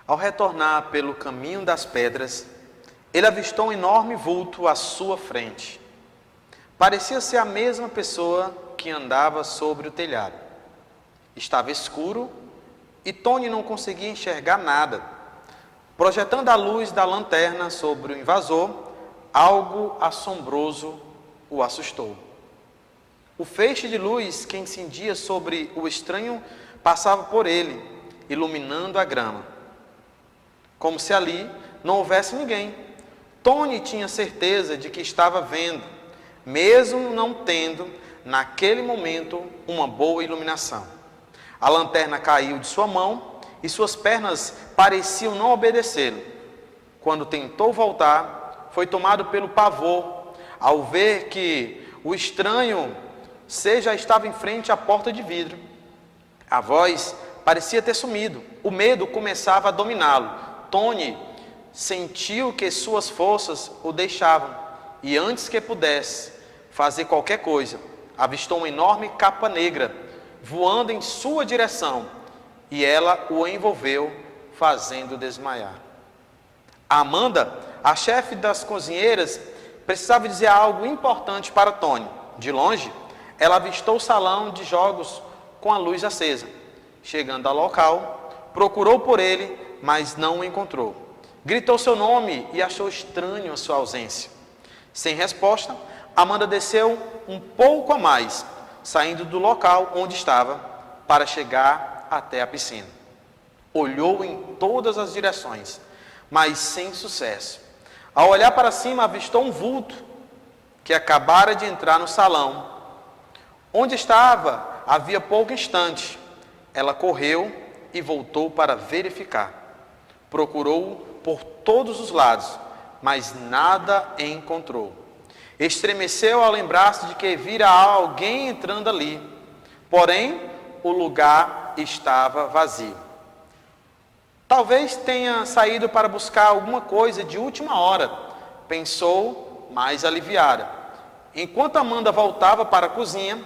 Ao retornar pelo caminho das pedras, ele avistou um enorme vulto à sua frente. Parecia ser a mesma pessoa que andava sobre o telhado. Estava escuro e Tony não conseguia enxergar nada. Projetando a luz da lanterna sobre o invasor, algo assombroso o assustou. O feixe de luz que incendia sobre o estranho passava por ele, iluminando a grama. Como se ali não houvesse ninguém. Tony tinha certeza de que estava vendo, mesmo não tendo, naquele momento, uma boa iluminação. A lanterna caiu de sua mão e suas pernas pareciam não obedecê-lo. Quando tentou voltar, foi tomado pelo pavor ao ver que o estranho já estava em frente à porta de vidro. A voz parecia ter sumido. O medo começava a dominá-lo. Tony sentiu que suas forças o deixavam e antes que pudesse fazer qualquer coisa, avistou uma enorme capa negra voando em sua direção e ela o envolveu, fazendo desmaiar. A Amanda, a chefe das cozinheiras, precisava dizer algo importante para Tony. De longe, ela avistou o salão de jogos com a luz acesa. Chegando ao local, procurou por ele, mas não o encontrou. Gritou seu nome e achou estranho a sua ausência. Sem resposta, Amanda desceu um pouco a mais, saindo do local onde estava, para chegar até a piscina. Olhou em todas as direções, mas sem sucesso. Ao olhar para cima, avistou um vulto que acabara de entrar no salão. Onde estava havia pouco instante. Ela correu e voltou para verificar. Procurou por todos os lados, mas nada encontrou. Estremeceu ao lembrar-se de que vira alguém entrando ali. Porém, o lugar estava vazio. Talvez tenha saído para buscar alguma coisa de última hora, pensou, mais aliviada. Enquanto Amanda voltava para a cozinha,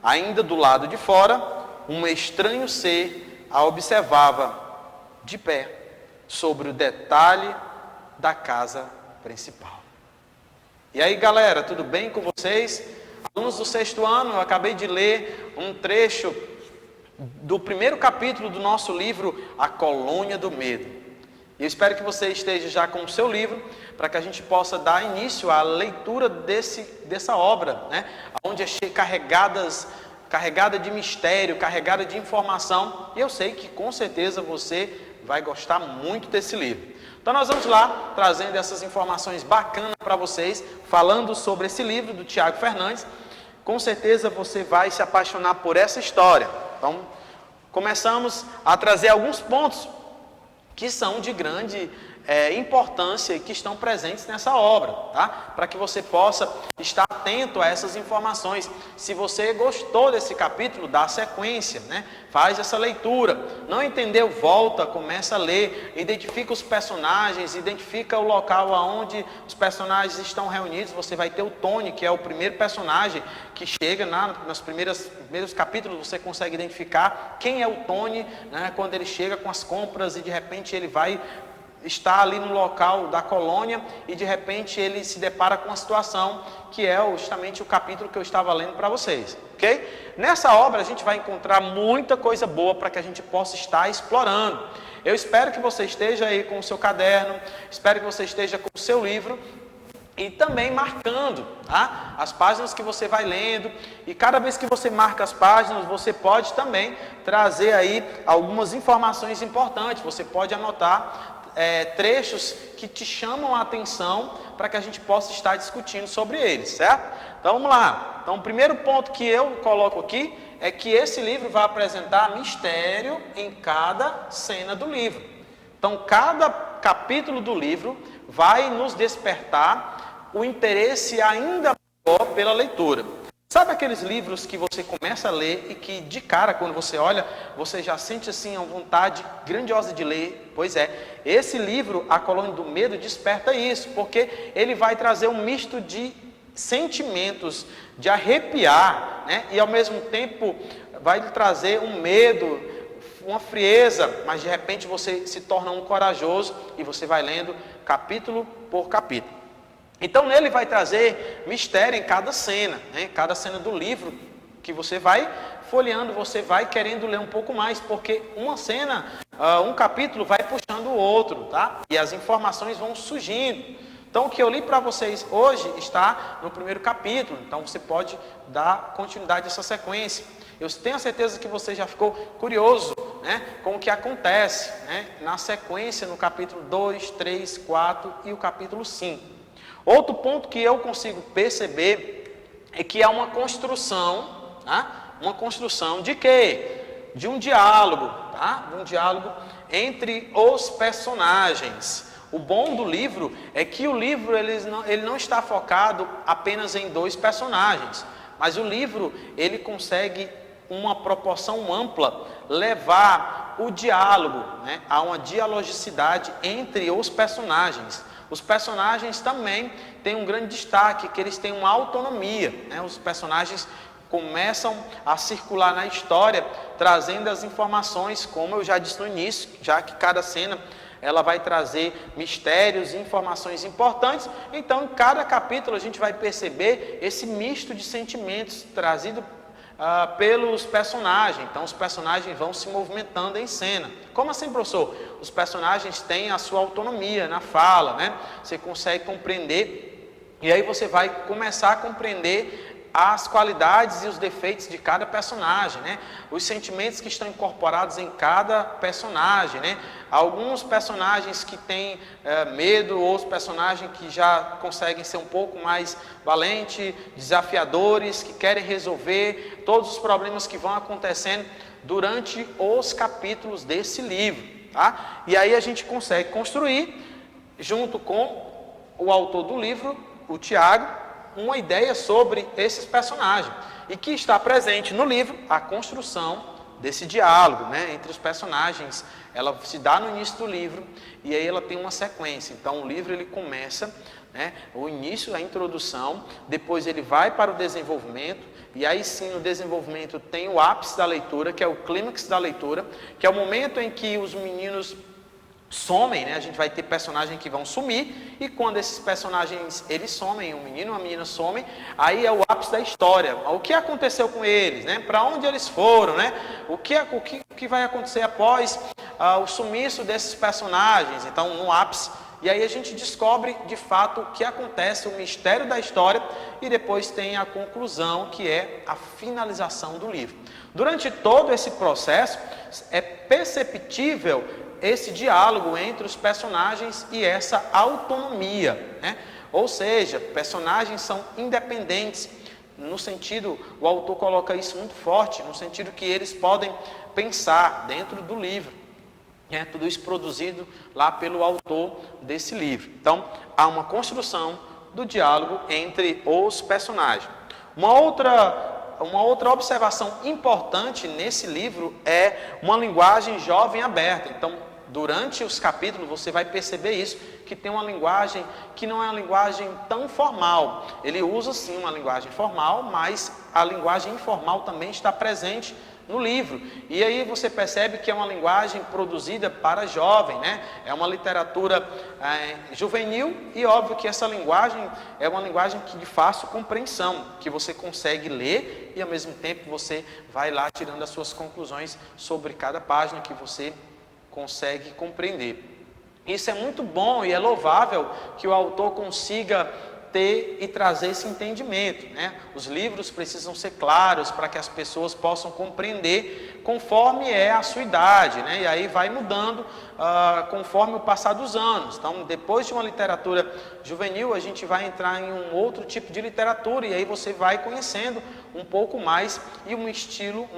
ainda do lado de fora, um estranho ser a observava de pé, sobre o detalhe da casa principal. E aí, galera, tudo bem com vocês? Alunos do 6º ano, eu acabei de ler um trecho do primeiro capítulo do nosso livro, A Colônia do Medo. E eu espero que você esteja já com o seu livro, para que a gente possa dar início à leitura dessa obra, né? Onde é carregada de mistério, carregada de informação. E eu sei que com certeza você vai gostar muito desse livro. Então nós vamos lá, trazendo essas informações bacanas para vocês, falando sobre esse livro do Tiago Fernandes. Com certeza você vai se apaixonar por essa história. Então, começamos a trazer alguns pontos que são de grande importância e que estão presentes nessa obra, tá? Para que você possa estar atento a essas informações. Se você gostou desse capítulo, dá sequência, né? Faz essa leitura. Não entendeu? Volta, começa a ler, identifica os personagens, identifica o local onde os personagens estão reunidos. Você vai ter o Tony, que é o primeiro personagem que chega nos primeiros capítulos. Você consegue identificar quem é o Tony, né? Quando ele chega com as compras e de repente ele vai está ali no local da colônia e de repente ele se depara com uma situação que é justamente o capítulo que eu estava lendo para vocês, ok? Nessa obra a gente vai encontrar muita coisa boa para que a gente possa estar explorando. Eu espero que você esteja aí com o seu caderno, espero que você esteja com o seu livro e também marcando, tá? As páginas que você vai lendo, e cada vez que você marca as páginas, você pode também trazer aí algumas informações importantes. Você pode anotar trechos que te chamam a atenção para que a gente possa estar discutindo sobre eles, certo? Então vamos lá. Então o primeiro ponto que eu coloco aqui é que esse livro vai apresentar mistério em cada cena do livro. Então cada capítulo do livro vai nos despertar o interesse ainda maior pela leitura. Sabe aqueles livros que você começa a ler e que de cara, quando você olha, você já sente assim a vontade grandiosa de ler? Pois é, esse livro, A Colônia do Medo, desperta isso, porque ele vai trazer um misto de sentimentos, de arrepiar, né? E ao mesmo tempo vai trazer um medo, uma frieza, mas de repente você se torna um corajoso e você vai lendo capítulo por capítulo. Então nele vai trazer mistério em cada cena, né? Cada cena do livro que você vai folheando, você vai querendo ler um pouco mais, porque uma cena, um capítulo vai puxando o outro, tá? E as informações vão surgindo. Então o que eu li para vocês hoje está no primeiro capítulo, então você pode dar continuidade a essa sequência. Eu tenho a certeza que você já ficou curioso, né, com o que acontece, né, na sequência no capítulo 2, 3, 4 e o capítulo 5. Outro ponto que eu consigo perceber é que há uma construção, tá? Uma construção de quê? De um diálogo, tá? Um diálogo entre os personagens. O bom do livro é que o livro ele não está focado apenas em dois personagens, mas o livro ele consegue uma proporção ampla levar o diálogo, né, a uma dialogicidade entre os personagens. Os personagens também têm um grande destaque, que eles têm uma autonomia, né? Os personagens começam a circular na história, trazendo as informações, como eu já disse no início, já que cada cena ela vai trazer mistérios e informações importantes. Então, em cada capítulo a gente vai perceber esse misto de sentimentos trazido pelos personagens. Então os personagens vão se movimentando em cena. Como assim, professor? Os personagens têm a sua autonomia na fala, né? Você consegue compreender, e aí você vai começar a compreender as qualidades e os defeitos de cada personagem, né? Os sentimentos que estão incorporados em cada personagem, né? Alguns personagens que têm medo, outros personagens que já conseguem ser um pouco mais valentes, desafiadores, que querem resolver todos os problemas que vão acontecendo durante os capítulos desse livro, tá? E aí a gente consegue construir, junto com o autor do livro, o Tiago, uma ideia sobre esses personagens, e que está presente no livro a construção desse diálogo, né, entre os personagens. Ela se dá no início do livro e aí ela tem uma sequência. Então o livro ele começa, né, o início, a introdução, depois ele vai para o desenvolvimento, e aí sim no desenvolvimento tem o ápice da leitura, que é o clímax da leitura, que é o momento em que os meninos somem, né? A gente vai ter personagens que vão sumir, e quando esses personagens eles somem, um menino e uma menina somem, aí é o ápice da história. O que aconteceu com eles, né? Para onde eles foram, né? O que vai acontecer após o sumiço desses personagens? Então, no ápice, e aí a gente descobre de fato o que acontece, o mistério da história, e depois tem a conclusão, que é a finalização do livro. Durante todo esse processo é perceptível esse diálogo entre os personagens e essa autonomia, né? Ou seja, personagens são independentes, no sentido, o autor coloca isso muito forte, no sentido que eles podem pensar dentro do livro, né? Tudo isso produzido lá pelo autor desse livro. Então, há uma construção do diálogo entre os personagens. Uma outra observação importante nesse livro é uma linguagem jovem aberta. Então, durante os capítulos você vai perceber isso, que tem uma linguagem que não é uma linguagem tão formal. Ele usa sim uma linguagem formal, mas a linguagem informal também está presente no livro. E aí você percebe que é uma linguagem produzida para jovem, né? É uma literatura juvenil, e óbvio que essa linguagem é uma linguagem de fácil compreensão, que você consegue ler e ao mesmo tempo você vai lá tirando as suas conclusões sobre cada página que você consegue compreender. Isso é muito bom e é louvável que o autor consiga ter e trazer esse entendimento, né? Os livros precisam ser claros para que as pessoas possam compreender conforme é a sua idade, né? E aí vai mudando conforme o passar dos anos. Então, depois de uma literatura juvenil, a gente vai entrar em um outro tipo de literatura, e aí você vai conhecendo um pouco mais, e uma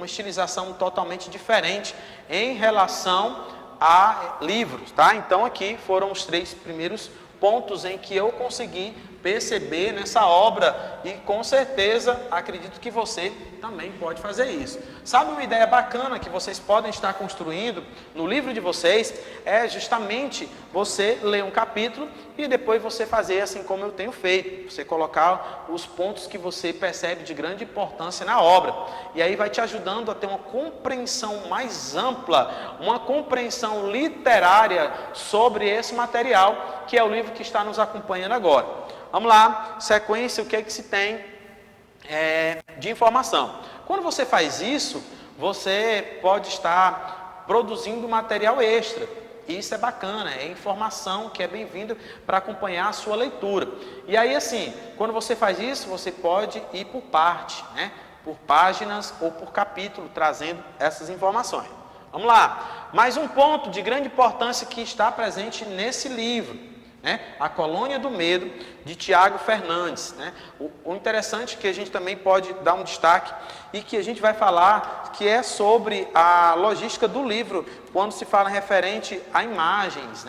estilização totalmente diferente em relação a livros, tá? Então aqui foram os 3 primeiros pontos em que eu consegui perceber nessa obra e com certeza acredito que você também pode fazer isso. Sabe uma ideia bacana que vocês podem estar construindo no livro de vocês? É justamente você ler um capítulo e depois você fazer assim como eu tenho feito. Você colocar os pontos que você percebe de grande importância na obra. E aí vai te ajudando a ter uma compreensão mais ampla, uma compreensão literária sobre esse material, que é o livro que está nos acompanhando agora. Vamos lá, sequência, o que é que se tem de informação. Quando você faz isso, você pode estar produzindo material extra. Isso é bacana, é informação que é bem-vinda para acompanhar a sua leitura. E aí assim, quando você faz isso, você pode ir por parte, né? Por páginas ou por capítulo, trazendo essas informações. Vamos lá, mais um ponto de grande importância que está presente nesse livro. A Colônia do Medo, de Tiago Fernandes. O interessante que a gente também pode dar um destaque e que a gente vai falar, que é sobre a logística do livro, quando se fala referente a imagens,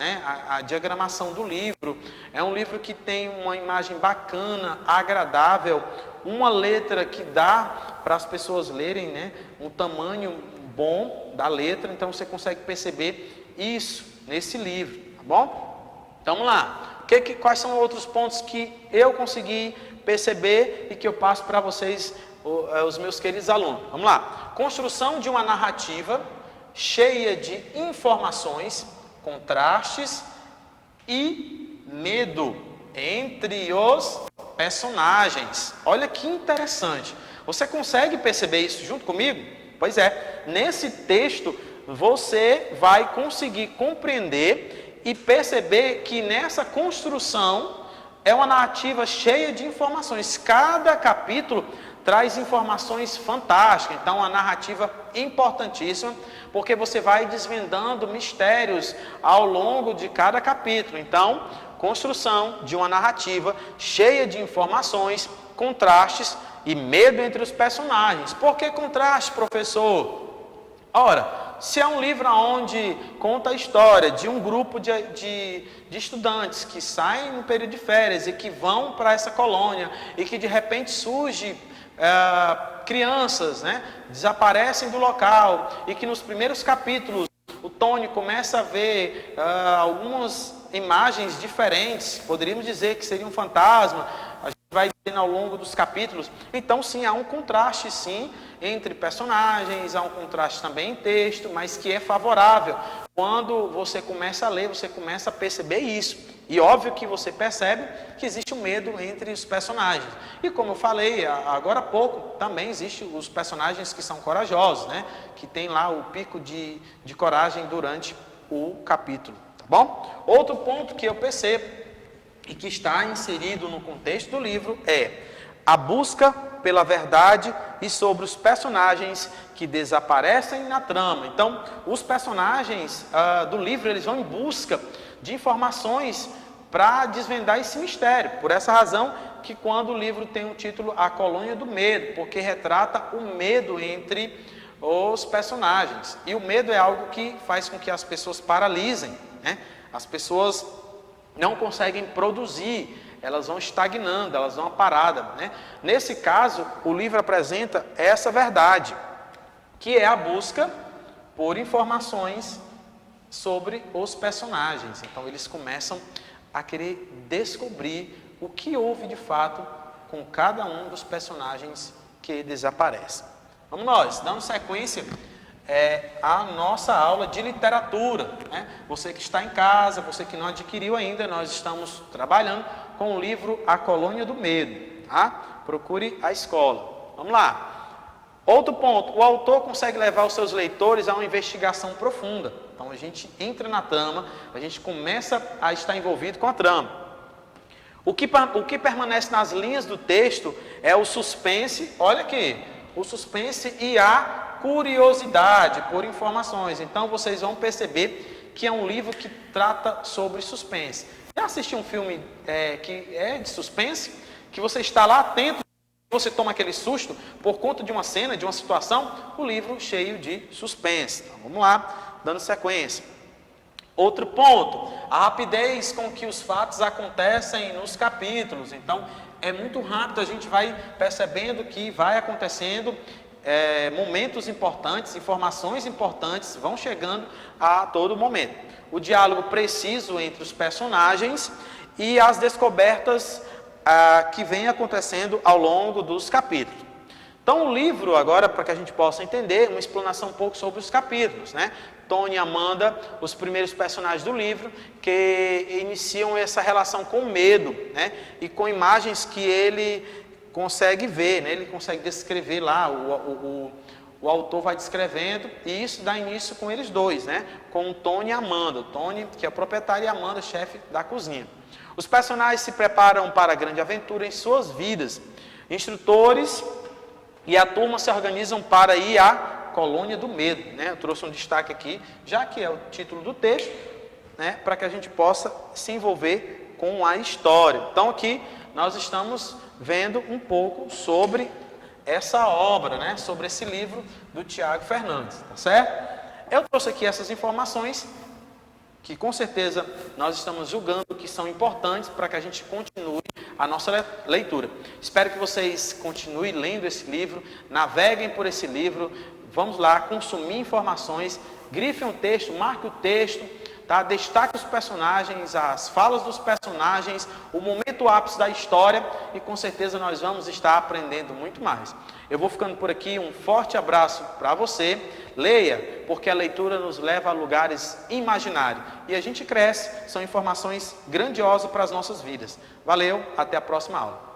a diagramação do livro. É um livro que tem uma imagem bacana, agradável, uma letra que dá para as pessoas lerem, um tamanho bom da letra, então você consegue perceber isso nesse livro, tá bom? Então, vamos lá. Quais são outros pontos que eu consegui perceber e que eu passo para vocês, os meus queridos alunos? Vamos lá. Construção de uma narrativa cheia de informações, contrastes e medo entre os personagens. Olha que interessante. Você consegue perceber isso junto comigo? Pois é. Nesse texto, você vai conseguir compreender e perceber que nessa construção é uma narrativa cheia de informações. Cada capítulo traz informações fantásticas. Então, uma narrativa importantíssima, porque você vai desvendando mistérios ao longo de cada capítulo. Então, construção de uma narrativa cheia de informações, contrastes e medo entre os personagens. Por que contraste, professor? Ora, se é um livro onde conta a história de um grupo de estudantes que saem no período de férias e que vão para essa colônia e que de repente surge crianças, desaparecem do local e que nos primeiros capítulos o Tony começa a ver algumas imagens diferentes, poderíamos dizer que seria um fantasma, a gente vai vendo ao longo dos capítulos. Então sim, há um contraste sim entre personagens, há um contraste também em texto, mas que é favorável. Quando você começa a ler, você começa a perceber isso. E óbvio que você percebe que existe um medo entre os personagens. E como eu falei agora há pouco, também existem os personagens que são corajosos, que tem lá o pico de coragem durante o capítulo, tá bom? Outro ponto que eu percebo e que está inserido no contexto do livro é a busca pela verdade e sobre os personagens que desaparecem na trama. Então, os personagens do livro, eles vão em busca de informações para desvendar esse mistério. Por essa razão que quando o livro tem o título A Colônia do Medo, porque retrata o medo entre os personagens. E o medo é algo que faz com que as pessoas paralisem, As pessoas não conseguem produzir, elas vão estagnando, elas dão uma parada, Nesse caso, o livro apresenta essa verdade, que é a busca por informações sobre os personagens. Então, eles começam a querer descobrir o que houve de fato com cada um dos personagens que desaparecem. Vamos nós, dando sequência a nossa aula de literatura, Você que está em casa, você que não adquiriu ainda, nós estamos trabalhando com o livro A Colônia do Medo, tá? Procure a escola. Vamos lá. Outro ponto, o autor consegue levar os seus leitores a uma investigação profunda. Então a gente entra na trama, a gente começa a estar envolvido com a trama. O que permanece nas linhas do texto é o suspense, olha aqui, o suspense e a curiosidade por informações. Então vocês vão perceber que é um livro que trata sobre suspense. Já assistiu um filme que é de suspense? Que você está lá atento, você toma aquele susto por conta de uma cena, de uma situação? O livro cheio de suspense. Então, vamos lá, dando sequência. Outro ponto, a rapidez com que os fatos acontecem nos capítulos. Então, é muito rápido, a gente vai percebendo que vai acontecendo momentos importantes, informações importantes vão chegando a todo momento. O diálogo preciso entre os personagens e as descobertas que vêm acontecendo ao longo dos capítulos. Então, o livro, agora, para que a gente possa entender, uma explanação um pouco sobre os capítulos, né? Tony e Amanda, os primeiros personagens do livro, que iniciam essa relação com medo, né? E com imagens que ele consegue ver, né? Ele consegue descrever lá, o autor vai descrevendo, e isso dá início com eles dois, né? Com o Tony e a Amanda. O Tony, que é o proprietário, e a Amanda, chefe da cozinha. Os personagens se preparam para a grande aventura em suas vidas. Instrutores e a turma se organizam para ir à colônia do medo, né? Eu trouxe um destaque aqui, já que é o título do texto, né? Para que a gente possa se envolver com a história. Então aqui nós estamos vendo um pouco sobre essa obra, né? Sobre esse livro do Tiago Fernandes, tá certo? Eu trouxe aqui essas informações que com certeza nós estamos julgando que são importantes para que a gente continue a nossa leitura. Espero que vocês continuem lendo esse livro, naveguem por esse livro, vamos lá, consumir informações, grifem o texto, marque o texto, tá? Destaque os personagens, as falas dos personagens, o momento ápice da história e com certeza nós vamos estar aprendendo muito mais. Eu vou ficando por aqui, um forte abraço para você. Leia, porque a leitura nos leva a lugares imaginários e a gente cresce, são informações grandiosas para as nossas vidas. Valeu, até a próxima aula.